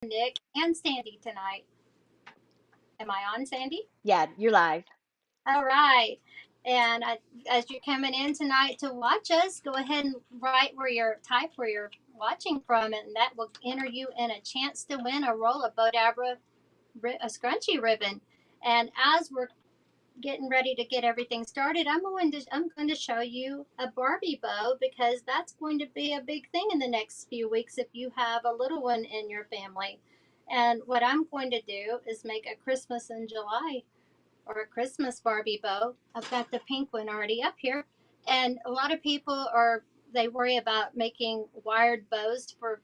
Nick and Sandy tonight. Am I on, Sandy? Yeah, you're live. All right. And as you're coming in tonight to watch us, go ahead and type where you're watching from, and that will enter you in a chance to win a roll of Bowdabra a scrunchy ribbon. And as we're getting ready to get everything started, I'm going to show you a Barbie bow because that's going to be a big thing in the next few weeks if you have a little one in your family. And what I'm going to do is make a Christmas in July or a Christmas Barbie bow. I've got the pink one already up here. And a lot of people they worry about making wired bows for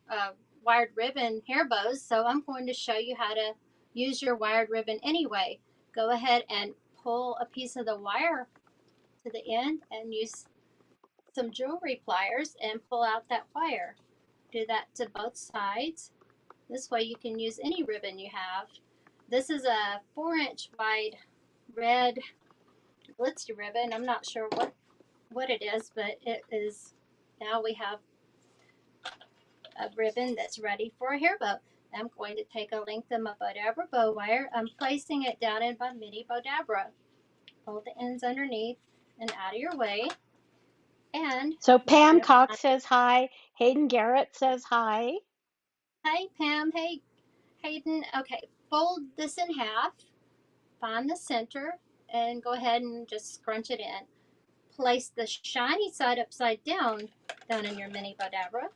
wired ribbon hair bows. So I'm going to show you how to use your wired ribbon anyway. Go ahead and pull a piece of the wire to the end and use some jewelry pliers and pull out that wire. Do that to both sides. This way you can use any ribbon you have. This is a 4-inch wide red glitzy ribbon. I'm not sure what it is, but it is. Now we have a ribbon that's ready for a hair bow. I'm going to take a length of my Bowdabra bow wire. I'm placing it down in my mini Bowdabra. Hold the ends underneath and out of your way. And So we're Pam going to Cox find, says hi. Hayden Garrett says hi. hey Pam, hey Hayden. Okay, fold this in half, find the center, and go ahead and just scrunch it in. Place the shiny side upside down in your mini Bowdabra.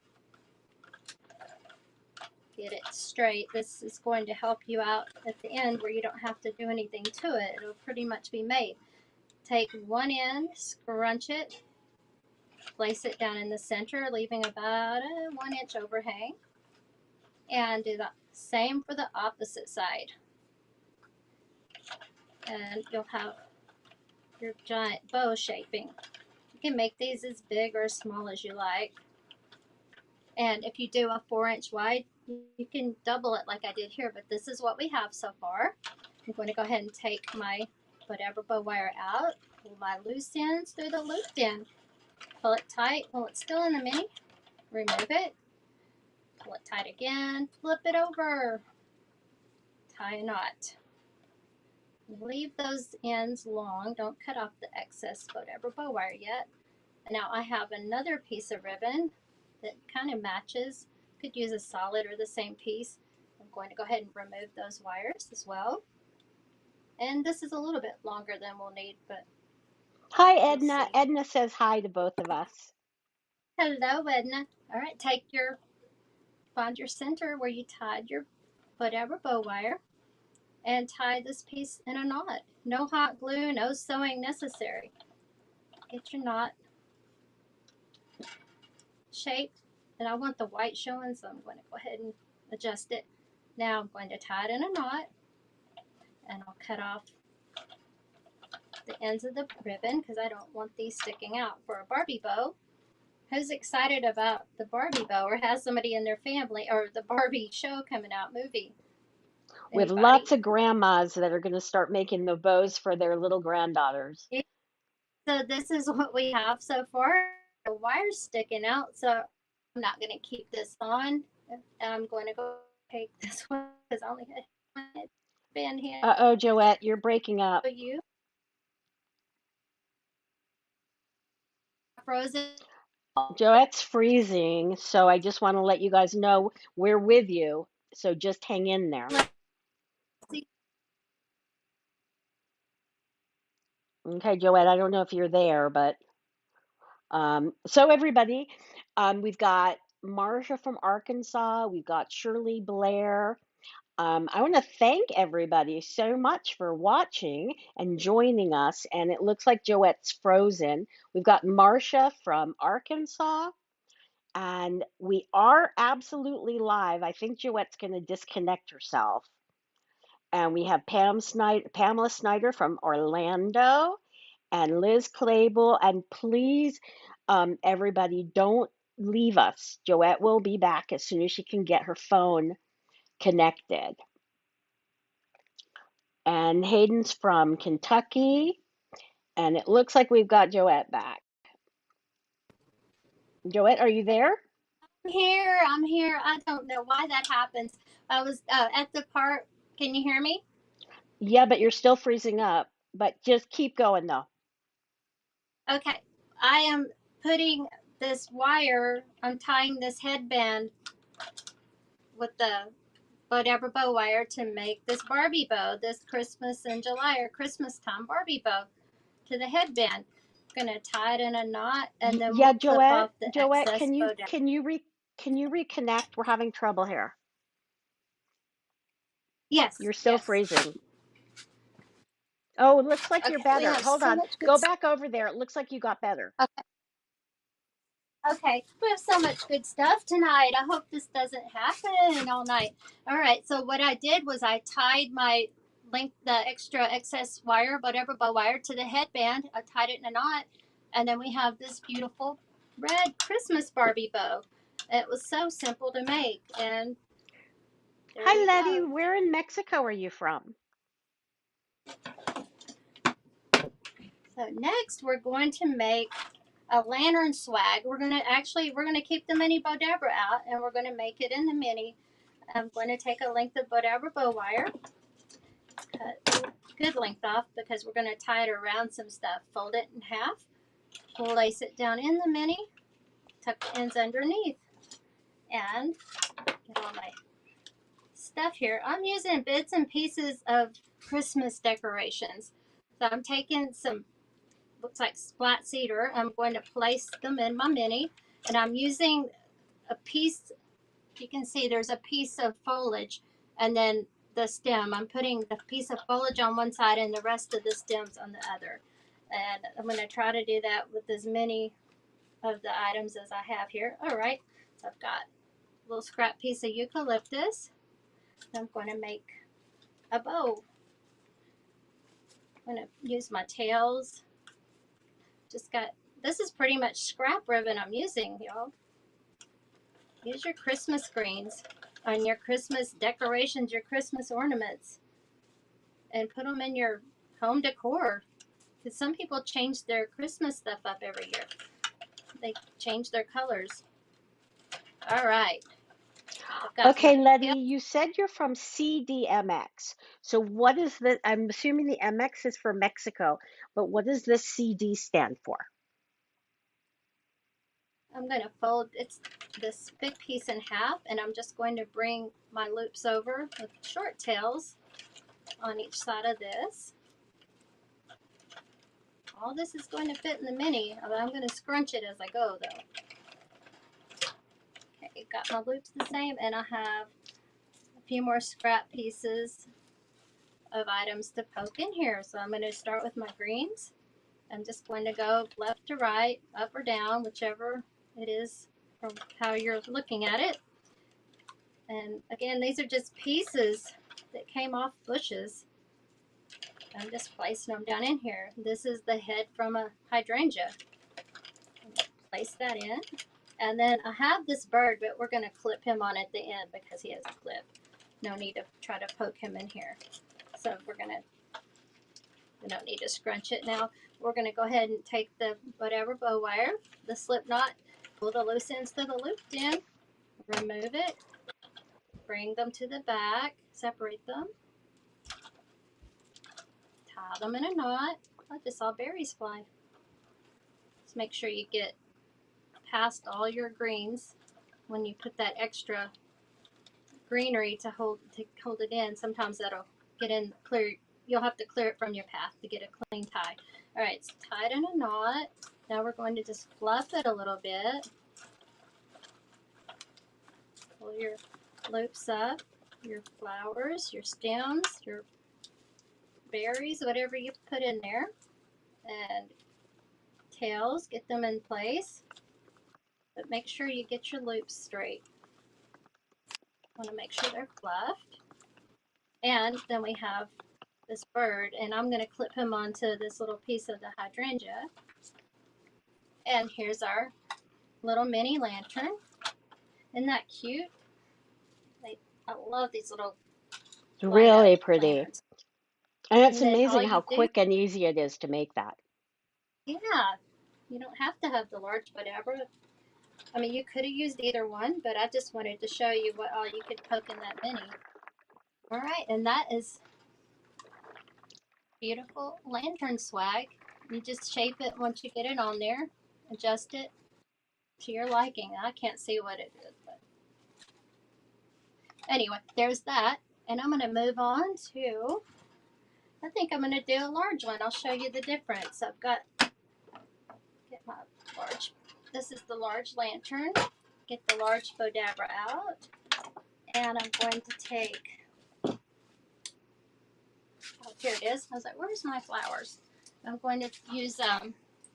Get it straight. This is going to help you out at the end where you don't have to do anything to it. It'll pretty much be made. Take one end, scrunch it, place it down in the center, leaving about a 1-inch overhang. And do the same for the opposite side. And you'll have your giant bow shaping. You can make these as big or as small as you like. And if you do a 4-inch wide, you can double it like I did here, but this is what we have so far. I'm going to go ahead and take my Bowdabra bow wire out, pull my loose ends through the looped end, pull it tight while it's still in the mini, remove it, pull it tight again, flip it over, tie a knot. Leave those ends long, don't cut off the excess Bowdabra bow wire yet. And now I have another piece of ribbon that kind of matches. Could use a solid or the same piece. I'm going to go ahead and remove those wires as well. And this is a little bit longer than we'll need, but Hi, you'll Edna. see. Edna says hi to both of us. Hello, Edna. All right, find your center where you tied your Bowdabra bow wire and tie this piece in a knot. No hot glue, no sewing necessary. Get your knot shaped, and I want the white showing, so I'm going to go ahead and adjust it. Now I'm going to tie it in a knot, and I'll cut off the ends of the ribbon because I don't want these sticking out for a Barbie bow. Who's excited about the Barbie bow or has somebody in their family or the Barbie show coming out movie? We have Anybody? lots of grandmas that are going to start making the bows for their little granddaughters. So this is what we have so far. The wire's sticking out, so I'm not going to keep this on. I'm going to go take this one because I only had one band here. Uh-oh, Joette, you're breaking up. You frozen. Joette's freezing, so I just want to let you guys know we're with you. So just hang in there. Okay, Joette, I don't know if you're there, but so everybody, we've got Marsha from Arkansas, we've got Shirley Blair. I want to thank everybody so much for watching and joining us. And it looks like Joette's frozen. We've got Marsha from Arkansas, and we are absolutely live. I think Joette's going to disconnect herself. And we have Pamela Snyder from Orlando, and Liz Clable. And please, everybody, don't leave us. Joette will be back as soon as she can get her phone connected. And Hayden's from Kentucky. And it looks like we've got Joette back. Joette, are you there? I'm here. I don't know why that happens. I was at the part. Can you hear me? Yeah, but you're still freezing up. But just keep going though. Okay. I am putting this wire, I'm tying this headband with the Bowdabra bow wire to make this Barbie bow, this Christmas in July or Christmas time Barbie bow to the headband. I'm gonna tie it in a knot and then Yeah, we'll clip Joette, off the Joette, excess bow down. can you reconnect? We're having trouble here. Yes, You're still yes. freezing. Oh, it looks like you're Okay, we better. have Hold so on. much good Go stuff. back over there. It looks like you got better. Okay, we have so much good stuff tonight. I hope this doesn't happen all night. All right, so what I did was I tied my the extra excess wire, whatever bow wire, to the headband. I tied it in a knot, and then we have this beautiful red Christmas Barbie bow. It was so simple to make, and there Hi, you Letty. go. Where in Mexico are you from? So next, we're going to make a lantern swag. We're gonna keep the mini Bowdabra out, and we're gonna make it in the mini. I'm going to take a length of Bowdabra bow wire, cut a good length off because we're going to tie it around some stuff. Fold it in half, lace it down in the mini, tuck the ends underneath, and get all my stuff here. I'm using bits and pieces of Christmas decorations. So I'm taking some, looks like splat cedar. I'm going to place them in my mini, and I'm using a piece. You can see there's a piece of foliage, and then the stem. I'm putting the piece of foliage on one side and the rest of the stems on the other. And I'm going to try to do that with as many of the items as I have here. All right, so I've got a little scrap piece of eucalyptus. I'm going to make a bow. I'm going to use my tails. Just got, this is pretty much scrap ribbon I'm using, y'all. Use your Christmas greens on your Christmas decorations, your Christmas ornaments, and put them in your home decor. Because some people change their Christmas stuff up every year. They change their colors. All right. I've got my Okay, Letty, tail. you said you're from CDMX. So what is the, I'm assuming the MX is for Mexico, but what does this CD stand for? I'm going to fold this big piece in half, and I'm just going to bring my loops over with short tails on each side of this. All this is going to fit in the mini, but I'm going to scrunch it as I go, though. Okay, got my loops the same, and I have a few more scrap pieces of items to poke in here. So I'm going to start with my greens. I'm just going to go left to right, up or down, whichever it is from how you're looking at it. And again, these are just pieces that came off bushes. I'm just placing them down in here. This is the head from a hydrangea. Place that in. And then I have this bird, but we're going to clip him on at the end because he has a clip. No need to try to poke him in here. So we don't need to scrunch it now. We're going to go ahead and take the whatever bow wire, the slip knot, pull the loose ends to the looped end, remove it, bring them to the back, separate them, tie them in a knot. I just saw berries fly. Just make sure you get past all your greens when you put that extra greenery to hold it in. Sometimes that'll get in clear. You'll have to clear it from your path to get a clean tie. All right, so tied in a knot. Now we're going to just fluff it a little bit. Pull your loops up, your flowers, your stems, your berries, whatever you put in there, and tails. Get them in place, but make sure you get your loops straight. Want to make sure they're fluffed. And then we have this bird, and I'm going to clip him onto this little piece of the hydrangea. And here's our little mini lantern. Isn't that cute? I love these little It's light up really pretty. lanterns. And it's And then all amazing how you do, quick and easy it is to make that. yeah, you don't have to have the large Bowdabra. I mean, you could have used either one, but I just wanted to show you what all you could poke in that mini. All right, and that is beautiful lantern swag. You just shape it once you get it on there, adjust it to your liking. I can't see what it is, but anyway, there's that. And I'm going to move on to, I think I'm going to do a large one. I'll show you the difference. I've got, get my large, this is the large lantern. Get the large Bowdabra out. And I'm going to take, oh, here it is. I was like, where's my flowers? I'm going to use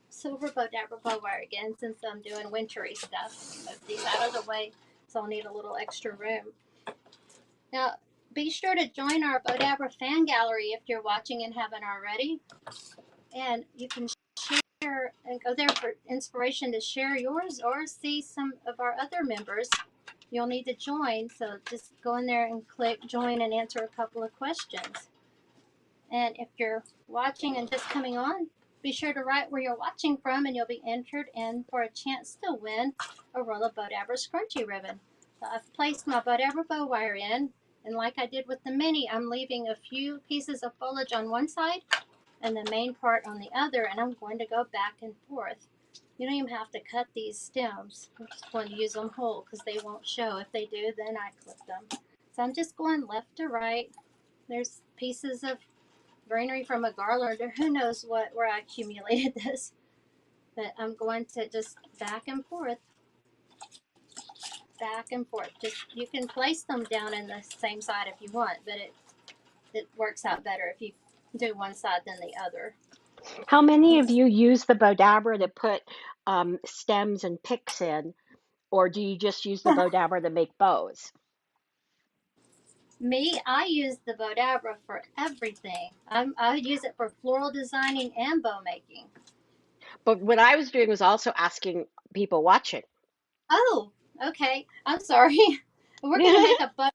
silver Bowdabra bow wire again since I'm doing wintry stuff. Move these out of the way so I'll need a little extra room. Now, be sure to join our Bowdabra fan gallery if you're watching and haven't already. And you can share and go there for inspiration to share yours or see some of our other members. You'll need to join, so just go in there and click join and answer a couple of questions. And if you're watching and just coming on, be sure to write where you're watching from and you'll be entered in for a chance to win a roll of Bowdabra Scrunchy Ribbon. So I've placed my Bowdabra bow wire in, and like I did with the mini, I'm leaving a few pieces of foliage on one side and the main part on the other, and I'm going to go back and forth. You don't even have to cut these stems. I'm just going to use them whole because they won't show. If they do, then I clip them. So I'm just going left to right. There's pieces of greenery from a garland, or who knows where I accumulated this. But I'm going to just back and forth, back and forth. Just you can place them down in the same side if you want, but it works out better if you do one side than the other. How many of you use the Bowdabra to put stems and picks in, or do you just use the Bowdabra to make bows? Me, I use the Bowdabra for everything. I use it for floral designing and bow making. But what I was doing was also asking people watching. Oh, okay. I'm sorry. We're gonna make a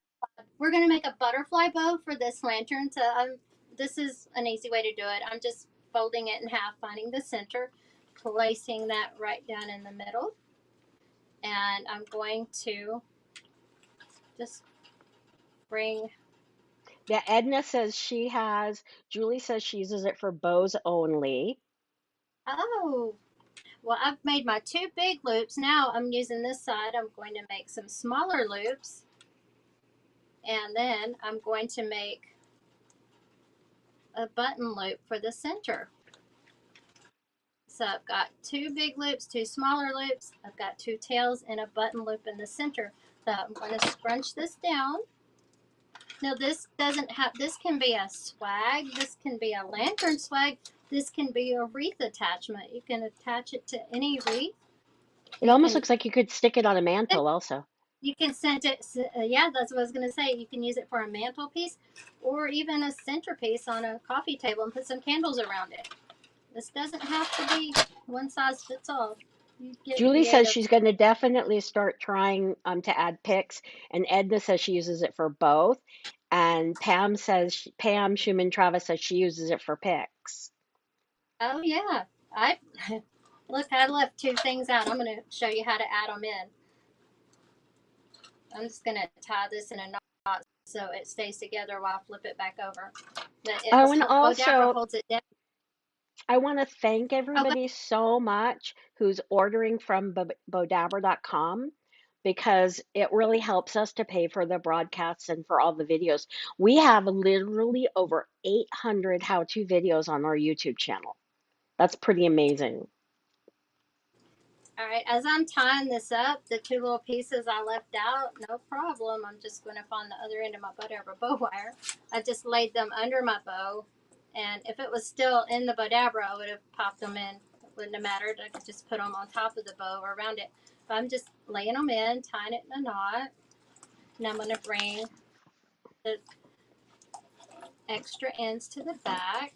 we're gonna make a butterfly bow for this lantern. So this is an easy way to do it. I'm just folding it in half, finding the center, placing that right down in the middle, and I'm going to just bring. Yeah, Edna says she has, Julie says she uses it for bows only. Oh, well, I've made my two big loops. Now I'm using this side. I'm going to make some smaller loops, and then I'm going to make a button loop for the center. So I've got two big loops, two smaller loops. I've got two tails and a button loop in the center. So I'm going to scrunch this down. Now this doesn't have, this can be a swag, this can be a lantern swag, this can be a wreath attachment. You can attach it to any wreath. It You almost can looks like you could stick it on a mantle also. send it, yeah, that's what I was going to say. You can use it for a mantelpiece or even a centerpiece on a coffee table and put some candles around it. This doesn't have to be one size fits all. You get Julie says creative. she's going to definitely start trying to add picks, and Edna says she uses it for both, and Pam says Pam Schumann Travis says she uses it for picks. Oh yeah, I look. I left two things out. I'm going to show you how to add them in. I'm just going to tie this in a knot so it stays together while I flip it back over. But it Oh, was and Bowdabra also holds it down. I want to thank Oh, everybody so much who's ordering from Bowdabra.com because it really helps us to pay for the broadcasts and for all the videos. We have literally over 800 how-to videos on our YouTube channel. That's pretty amazing. all right. As I'm tying this up, the two little pieces I left out, no problem. I'm just going to find the other end of my Bowdabra bow wire. I just laid them under my bow, and if it was still in the Bowdabra, I would have popped them in. It wouldn't have mattered. I could just put them on top of the bow or around it. But I'm just laying them in, tying it in a knot, and I'm going to bring the extra ends to the back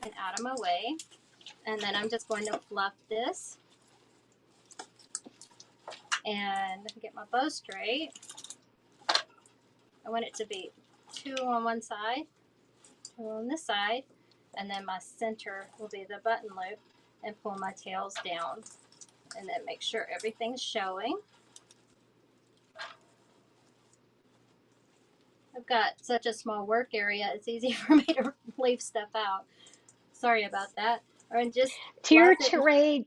and out of my way. And then I'm just going to fluff this and get my bow straight. I want it to be two on one side, two on this side, and then my center will be the button loop, and pull my tails down. And then make sure everything's showing. I've got such a small work area, it's easy for me to leave stuff out. Sorry about that. Or just Tier fluff it. tray.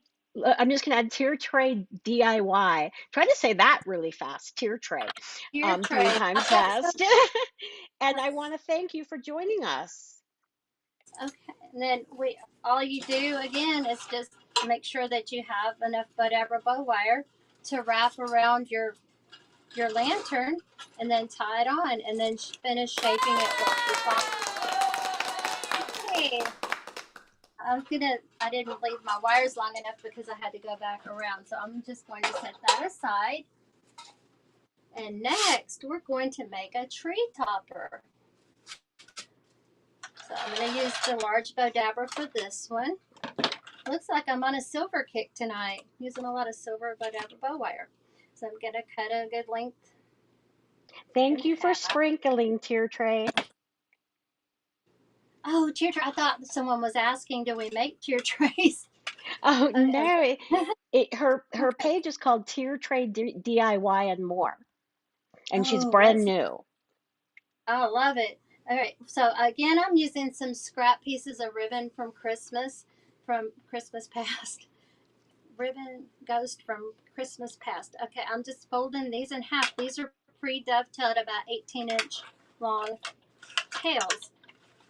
I'm just going to add tier tray DIY. Try to say that really fast. Tier tray. Your Three tray. times I've got some. fast. And I want to thank you for joining us. Okay, and then all you do again is just make sure that you have enough Bowdabra bow wire to wrap around your lantern, and then tie it on, and then finish shaping it with the top. Hey, I didn't leave my wires long enough because I had to go back around, so I'm just going to set that aside. And next, we're going to make a tree topper. So I'm going to use the large Bowdabra for this one. Looks like I'm on a silver kick tonight, using a lot of silver Bowdabra bow wire. So I'm going to cut a good length in Thank you for half. sprinkling, tier tray. Oh, tear tray. I thought someone was asking, do we make tear trays? Oh no, Okay. her Okay. page is called Tier Tray DIY and more, and she's Oh, brand let's. new. I love it. All right. So again, I'm using some scrap pieces of ribbon from Christmas past. Ribbon Ghost from Christmas past. Okay, I'm just folding these in half. These are pre-dovetailed, about 18-inch long tails,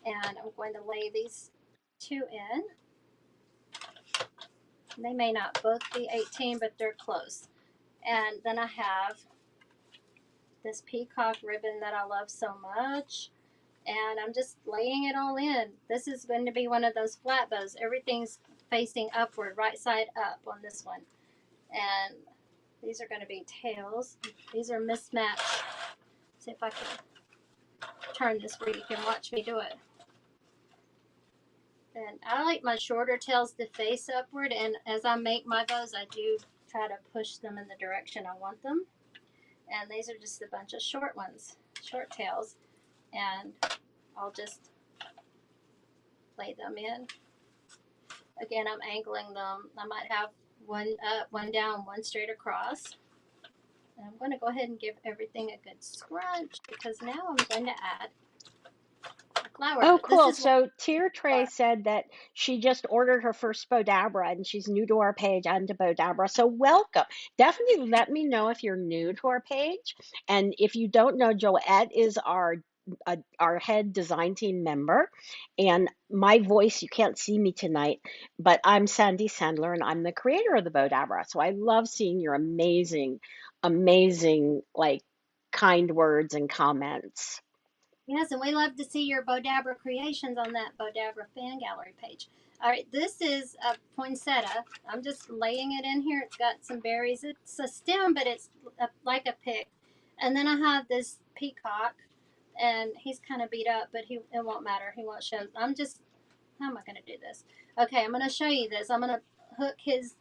and I'm going to lay these two in. They may not both be 18, but they're close. And then I have this peacock ribbon that I love so much, and I'm just laying it all in. This is going to be one of those flat bows. Everything's facing upward, right side up on this one. And these are going to be tails. These are mismatched. See if I can turn this where you can watch me do it. And I like my shorter tails to face upward, and as I make my bows, I do try to push them in the direction I want them. And these are just a bunch of short ones, short tails. And I'll just lay them in. Again, I'm angling them. I might have one up, one down, one straight across. And I'm going to go ahead and give everything a good scrunch, because now I'm going to add a flower. Oh, But this cool. is what So Tier Tray flower. said that she just ordered her first Bowdabra and she's new to our page and to Bowdabra. So welcome. Definitely let me know if you're new to our page. And if you don't know, Joette is our head design team member. And my voice, you can't see me tonight, but I'm Sandy Sandler and I'm the creator of the Bowdabra. So I love seeing your amazing, amazing, like kind words and comments. Yes, and we love to see your Bowdabra creations on that Bowdabra fan gallery page. All right, this is a poinsettia. I'm just laying it in here. It's got some berries. It's a stem, but it's like a pick. And then I have this peacock, and he's kind of beat up, but it won't matter. He won't show. How am I going to do this? Okay, I'm going to show you this. I'm going to hook his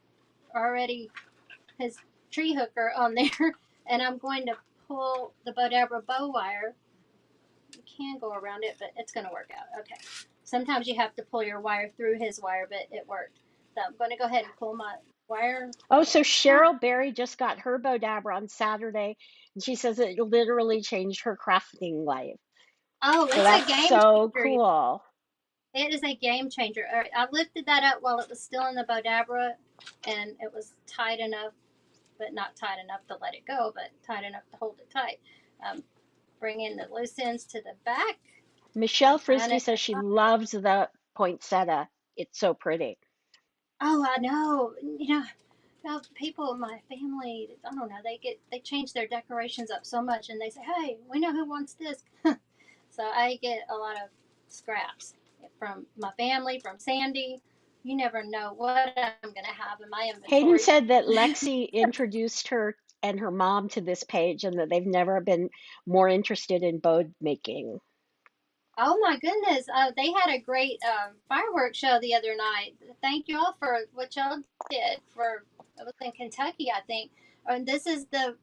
tree hooker on there, and I'm going to pull the Bowdabra bow wire. You can go around it, but it's going to work out. Okay. Sometimes you have to pull your wire through his wire, but it worked. So I'm going to go ahead and pull my wire. Oh, so Cheryl Berry just got her Bowdabra on Saturday, and she says it literally changed her crafting life. Oh, So it's a that's game so changer. cool. It is a game changer. All right, I lifted that up while it was still in the Bowdabra, and it was tight enough, but not tight enough to let it go, but tight enough to hold it tight. Bring in the loose ends to the back, Michelle tying Frisbee it. says she loves the poinsettia. It's so pretty. Oh, I know. People in my family, I don't know, they change their decorations up so much, and they say, "Hey, we know who wants this." So I get a lot of scraps from my family, from Sandy. You never know what I'm going to have in my Hayden inventory. said that Lexi introduced her and her mom to this page and that they've never been more interested in bow making. Oh my goodness! They had a great fireworks show the other night. Thank you all for what y'all did. It was in Kentucky, I think. And this is the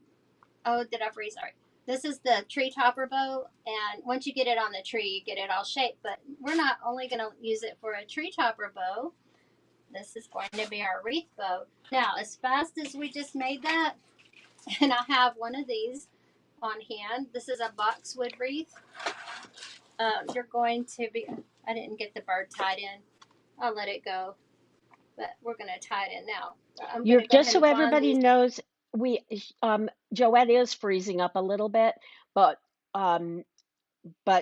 Oh, did I freeze? Sorry. This is the tree topper bow, and once you get it on the tree, you get it all shaped. But we're not only going to use it for a tree topper bow. This is going to be our wreath bow. Now, as fast as we just made that, and I have one of these on hand. This is a boxwood wreath. You're going to be, I didn't get the bird tied in. I'll let it go, but we're going to tie it in now. I'm going You're to go just ahead so and bind everybody these. knows, we Joette is freezing up a little bit, but um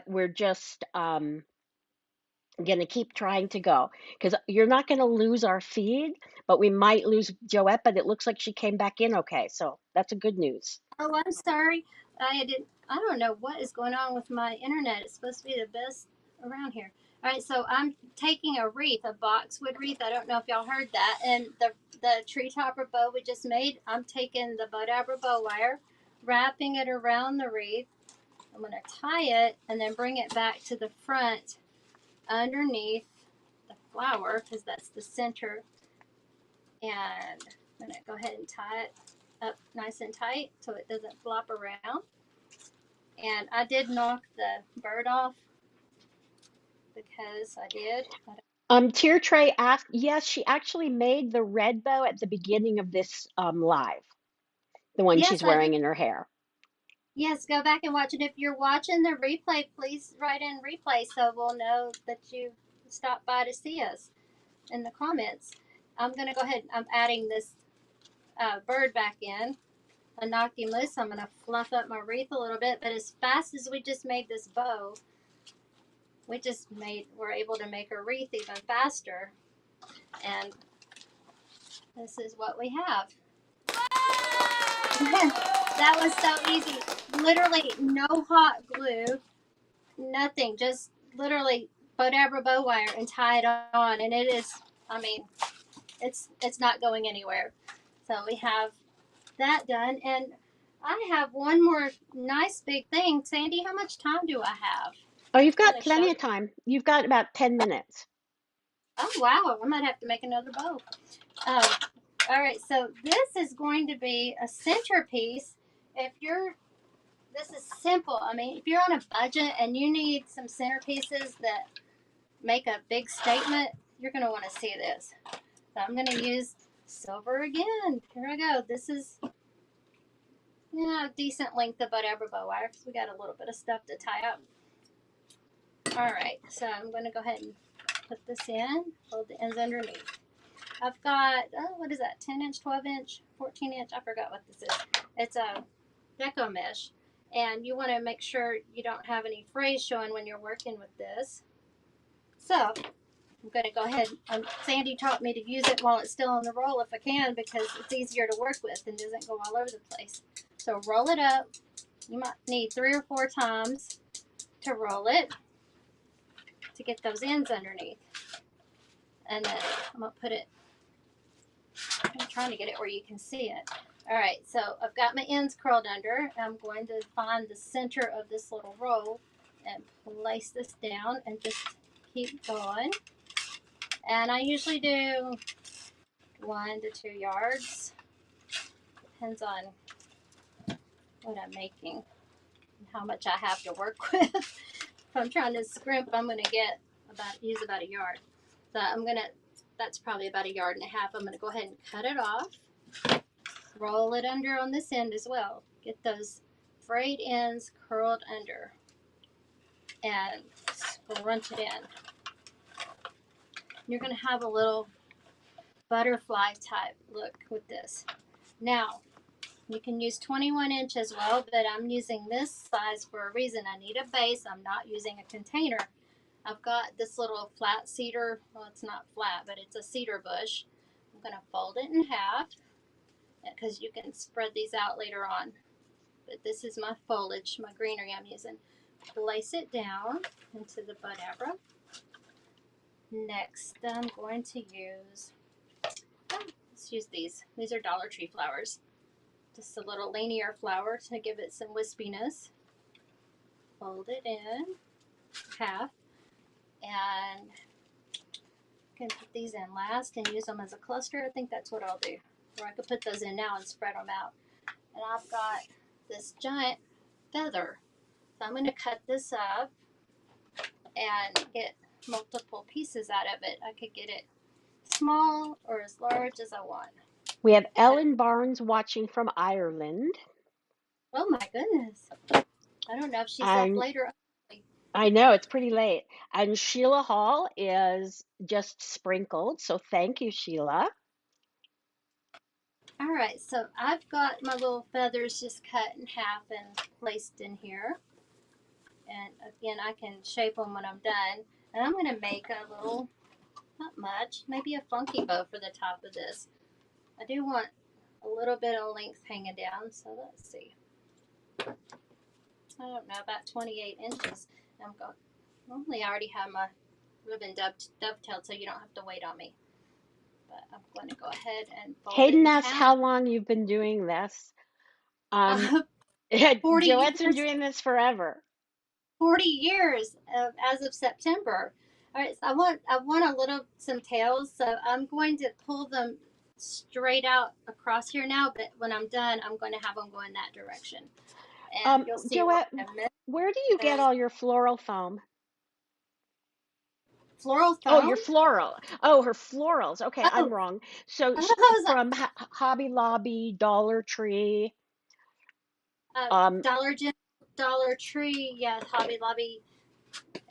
we're just going to keep trying to go because you're not going to lose our feed, but we might lose Joette, but it looks like she came back in okay. So that's a good news. Oh, I'm sorry. I don't know what is going on with my internet. It's supposed to be the best around here. All right, so I'm taking a wreath, a boxwood wreath. I don't know if y'all heard that. And the tree topper bow we just made, I'm taking the Bowdabra bow wire, wrapping it around the wreath. I'm going to tie it and then bring it back to the front underneath the flower because that's the center. And I'm going to go ahead and tie it up nice and tight so it doesn't flop around. And I did knock the bird off because I did. Tier Tray asked, yes, she actually made the red bow at the beginning of this live, the one Yes, she's I did. wearing in her hair. Yes, go back and watch it. If you're watching the replay, please write in replay so we'll know that you stopped by to see us in the comments. I'm going to go ahead. I'm adding this bird back in. I knocked him loose. I'm going to fluff up my wreath a little bit. But as fast as we just made this bow, we're able to make a wreath even faster. And this is what we have. That was so easy. Literally no hot glue, nothing. Just literally Bowdabra bow wire and tie it on. And it is, I mean, it's not going anywhere. So we have that done. And I have one more nice big thing. Sandy, how much time do I have? Oh, you've I'm got going to show plenty you. of time. You've got about 10 minutes. Oh, wow. I might have to make another bow. Um, all right. So this is going to be a centerpiece. If you're This is simple. I mean, if you're on a budget and you need some centerpieces that make a big statement, you're going to want to see this. So I'm going to use silver again. Here I go. This is a decent length of whatever bow wire because we got a little bit of stuff to tie up. All right, so I'm going to go ahead and put this in, hold the ends underneath. I've got, what is that, 10 inch, 12 inch, 14 inch? I forgot what this is. It's a deco mesh. And you want to make sure you don't have any frays showing when you're working with this. So I'm going to go ahead. Sandy taught me to use it while it's still on the roll if I can because it's easier to work with and doesn't go all over the place. So roll it up. You might need 3 or 4 times to roll it to get those ends underneath. And then I'm going to put it, I'm trying to get it where you can see it. All right, so I've got my ends curled under. I'm going to find the center of this little roll and place this down and just keep going. And I usually do 1 to 2 yards. Depends on what I'm making and how much I have to work with. If I'm trying to scrimp, I'm going to use about a yard. So that's probably about 1.5 yards. I'm going to go ahead and cut it off. Roll it under on this end as well. Get those frayed ends curled under and scrunch it in. You're going to have a little butterfly type look with this. Now, you can use 21 inch as well, but I'm using this size for a reason. I need a base. I'm not using a container. I've got this little flat cedar. Well, it's not flat, but it's a cedar bush. I'm going to fold it in half because you can spread these out later on. But this is my foliage, my greenery I'm using. Place it down into the Bowdabra. Next, I'm going to use, let's use these. These are Dollar Tree flowers. Just a little linear flower to give it some wispiness. Fold it in half and you can put these in last and use them as a cluster. I think that's what I'll do. Or I could put those in now and spread them out. And I've got this giant feather. So I'm going to cut this up and get multiple pieces out of it. I could get it small or as large as I want. We have Go ahead. Ellen Barnes watching from Ireland. Oh my goodness. I don't know if she's up And late or early. I know it's pretty late. And Sheila Hall is just sprinkled. So thank you, Sheila. All right, so I've got my little feathers just cut in half and placed in here. And again, I can shape them when I'm done. And I'm going to make a little, not much, maybe a funky bow for the top of this. I do want a little bit of length hanging down, so let's see. I don't know, about 28 inches. I'm going, normally I already have my ribbon dovetailed, so you don't have to wait on me. But I'm going to go ahead and fold it Hayden in asks half. how long you've been doing this. Um, 40 Joette's been years. doing this forever. 40 years as of September. All right, so I want a little some tails, so I'm going to pull them straight out across here now. But when I'm done, I'm going to have them go in that direction, and you'll see what Joette, I meant. where do you get all your floral foam? Floral Oh, foam. your floral. Oh, her florals. Okay, I'm Oh, wrong. So I was like, from Hobby Lobby, Dollar Tree. Um, Dollar General, Dollar Tree, yeah, Hobby Lobby,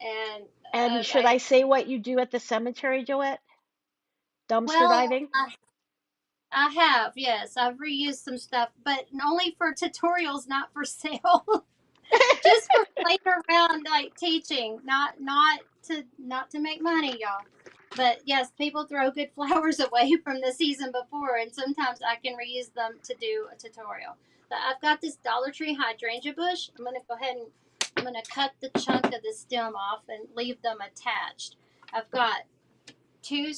and and should I I say what you do at the cemetery, Joette? Dumpster well, diving? I have, yes, I've reused some stuff, but only for tutorials, not for sale. Just for playing around, like teaching, not to make money, y'all. But yes, people throw good flowers away from the season before, and sometimes I can reuse them to do a tutorial. But I've got this Dollar Tree hydrangea bush. I'm gonna go ahead and I'm gonna cut the chunk of the stem off and leave them attached. I've got two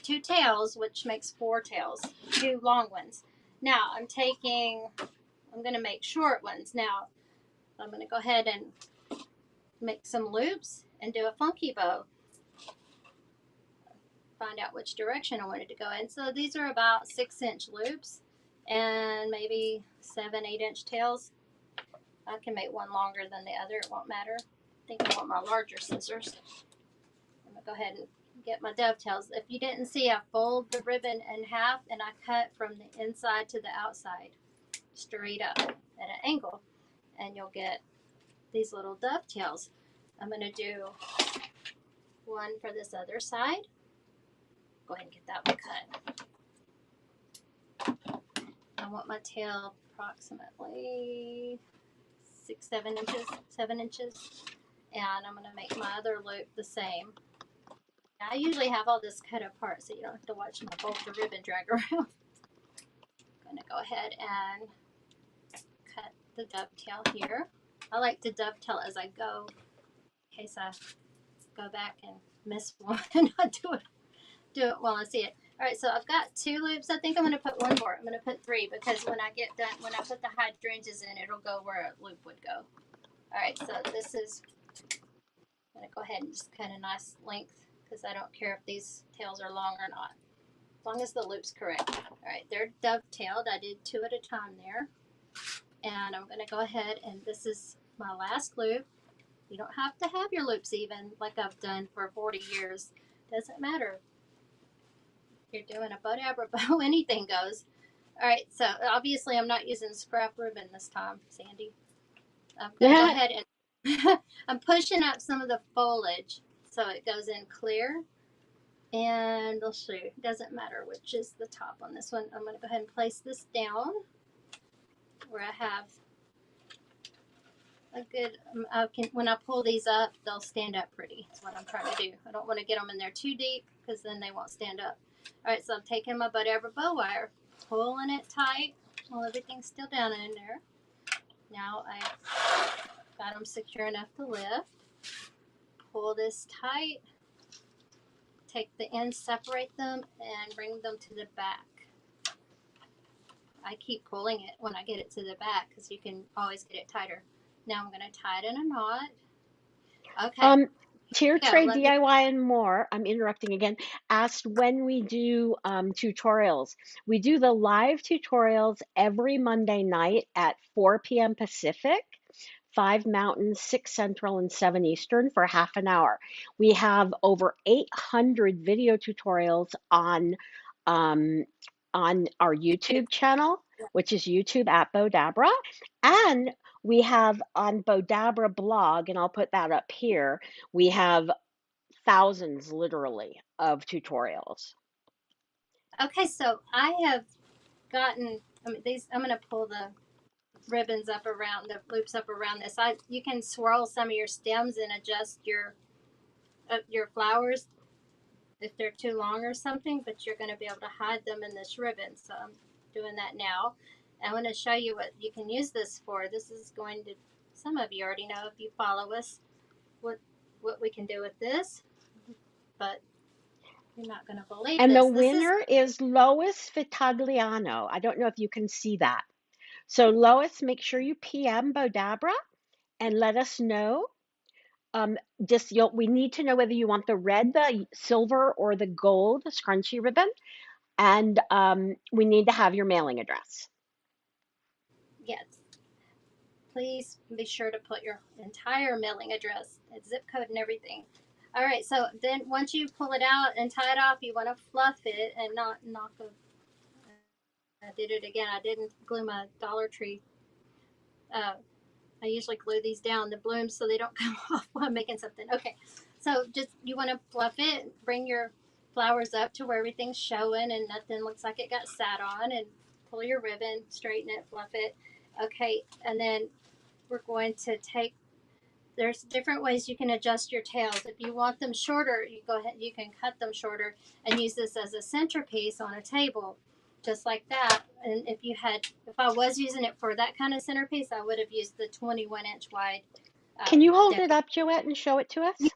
two tails, which makes four tails, two long ones. Now I'm gonna make short ones. Now I'm gonna go ahead and make some loops and do a funky bow. Find out which direction I wanted to go in. So these are about 6-inch loops and maybe 7, 8-inch tails. I can make one longer than the other, it won't matter. I think I want my larger scissors. I'm gonna go ahead and get my dovetails. If you didn't see, I fold the ribbon in half and I cut from the inside to the outside straight up at an angle, and you'll get these little dovetails. I'm gonna do one for this other side. Go ahead and get that one cut. I want my tail approximately 6, 7 inches, 7 inches, and I'm gonna make my other loop the same. I usually have all this cut apart, so you don't have to watch my bolt the ribbon drag around. I'm gonna go ahead and cut the dovetail here. I like to dovetail as I go, in case I go back and miss one and I do it while I see it. All right, so I've got 2 loops. I think I'm going to put one more. I'm going to put 3 because when I get done, when I put the hydrangeas in, it'll go where a loop would go. All right, so this is, I'm going to go ahead and just cut a nice length because I don't care if these tails are long or not, as long as the loop's correct. All right, they're dovetailed. I did 2 at a time there. And I'm going to go ahead, and this is my last loop. You don't have to have your loops even like I've done for 40 years. Doesn't matter. You're doing a Bowdabra bow, anything goes. All right, so obviously I'm not using scrap ribbon this time, Sandy. I'm gonna go ahead and I'm pushing up some of the foliage so it goes in clear. And let's see, it doesn't matter which is the top on this one. I'm gonna go ahead and place this down where I have a good. When I pull these up, they'll stand up pretty. That's what I'm trying to do. I don't want to get them in there too deep because then they won't stand up. All right, so I'm taking my Bowdabra bow wire, pulling it tight while everything's still down in there. Now I've got them secure enough to lift. Pull this tight. Take the ends, separate them, and bring them to the back. I keep pulling it when I get it to the back because you can always get it tighter. Now I'm going to tie it in a knot. Okay. Tier Go. Trade Let me. DIY and more, I'm interrupting again, asked when we do tutorials. We do the live tutorials every Monday night at 4 p.m. Pacific, 5 Mountain, 6 Central, and 7 Eastern for half an hour. We have over 800 video tutorials um, on our YouTube channel, which is YouTube at Bowdabra. And we have on Bowdabra blog, and I'll put that up here, we have thousands literally of tutorials. Okay, so I have gotten, I'm going to pull the ribbons up around, the loops up around this. You can swirl some of your stems and adjust your flowers if they're too long or something, but you're going to be able to hide them in this ribbon. So I'm doing that now. I want to show you what you can use this for. This is going to, some of you already know if you follow us, what we can do with this, but you're not going to believe And the this. This is, winner is Lois Vitagliano. I don't know if you can see that. So Lois, make sure you PM Bowdabra and let us know. We need to know whether you want the red, the silver, or the gold scrunchy ribbon. And we need to have your mailing address. yes, please be sure to put your entire mailing address, zip code, and everything. All right, so then once you pull it out and tie it off, you want to fluff it and not knock a. I did it again. I didn't glue my Dollar Tree. Uh, I usually glue these down, the blooms, so they don't come off while I'm making something. Okay, so just you want to fluff it, bring your flowers up to where everything's showing and nothing looks like it got sat on, and pull your ribbon, straighten it, fluff it. Okay, and then we're going to take, there's different ways you can adjust your tails. If you want them shorter, you go ahead, you can cut them shorter and use this as a centerpiece on a table, just like that. And if I was using it for that kind of centerpiece, I would have used the 21-inch wide Can you hold deck. it up, Joette, and show it to us?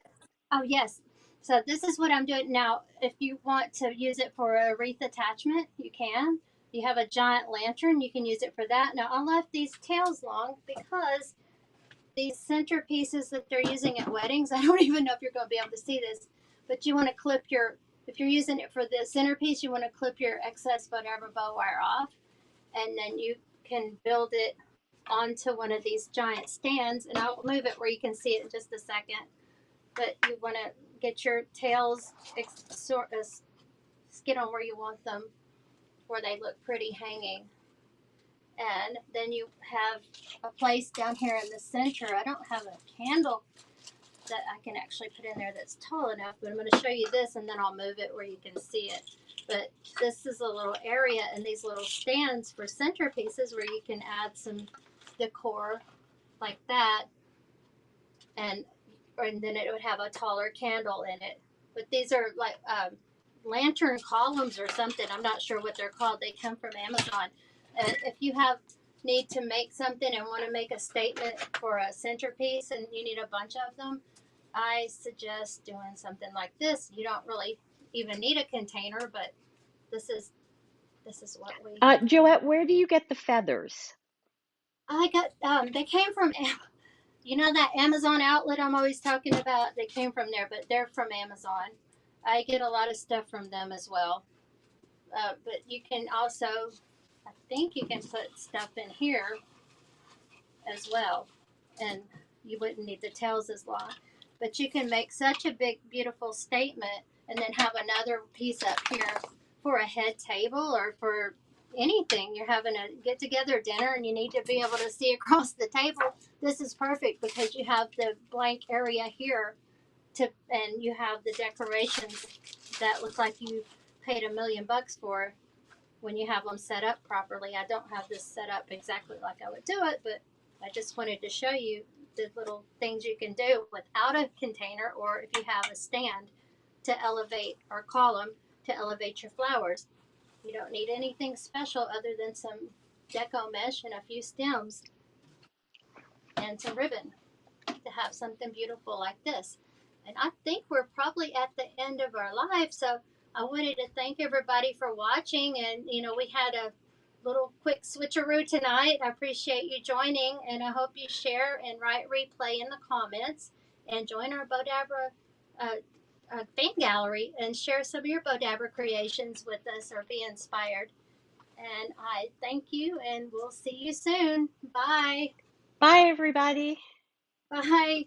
Oh yes. So this is what I'm doing now. If you want to use it for a wreath attachment, you can. You have a giant lantern, you can use it for that. Now I left these tails long because these centerpieces that they're using at weddings, I don't even know if you're going to be able to see this, but you want to clip if you're using it for the centerpiece, you want to clip your excess Bowdabra bow wire off, and then you can build it onto one of these giant stands, and I'll move it where you can see it in just a second. But you want to get your tails skid on where you want them, where they look pretty hanging. And then you have a place down here in the center. I don't have a candle that I can actually put in there that's tall enough, but I'm going to show you this and then I'll move it where you can see it. But this is a little area and these little stands for centerpieces where you can add some decor like that, and then it would have a taller candle in it. But these are like lantern columns or something. I'm not sure what they're called. They come from Amazon. And if you need to make something and want to make a statement for a centerpiece and you need a bunch of them, I suggest doing something like this. You don't really even need a container, but this is what we. Joette, where do you get the feathers? I got they came from, you know, that Amazon outlet I'm always talking about. They came from there, but they're from Amazon. I get a lot of stuff from them as well. But you can also, I think you can put stuff in here as well, and you wouldn't need the tails as long. But you can make such a big, beautiful statement, and then have another piece up here for a head table or for anything. You're having a get together dinner and you need to be able to see across the table. This is perfect because you have the blank area here and you have the decorations that look like you paid $1 million for when you have them set up properly. I don't have this set up exactly like I would do it, but I just wanted to show you the little things you can do without a container, or if you have a stand to elevate or column to elevate your flowers. You don't need anything special other than some deco mesh and a few stems and some ribbon to have something beautiful like this. And I think we're probably at the end of our life, so I wanted to thank everybody for watching. And we had a little quick switcheroo tonight. I appreciate you joining, and I hope you share and write replay in the comments and join our Bowdabra fan gallery and share some of your Bowdabra creations with us or be inspired. And I thank you, and we'll see you soon. Bye. Bye, everybody. Bye.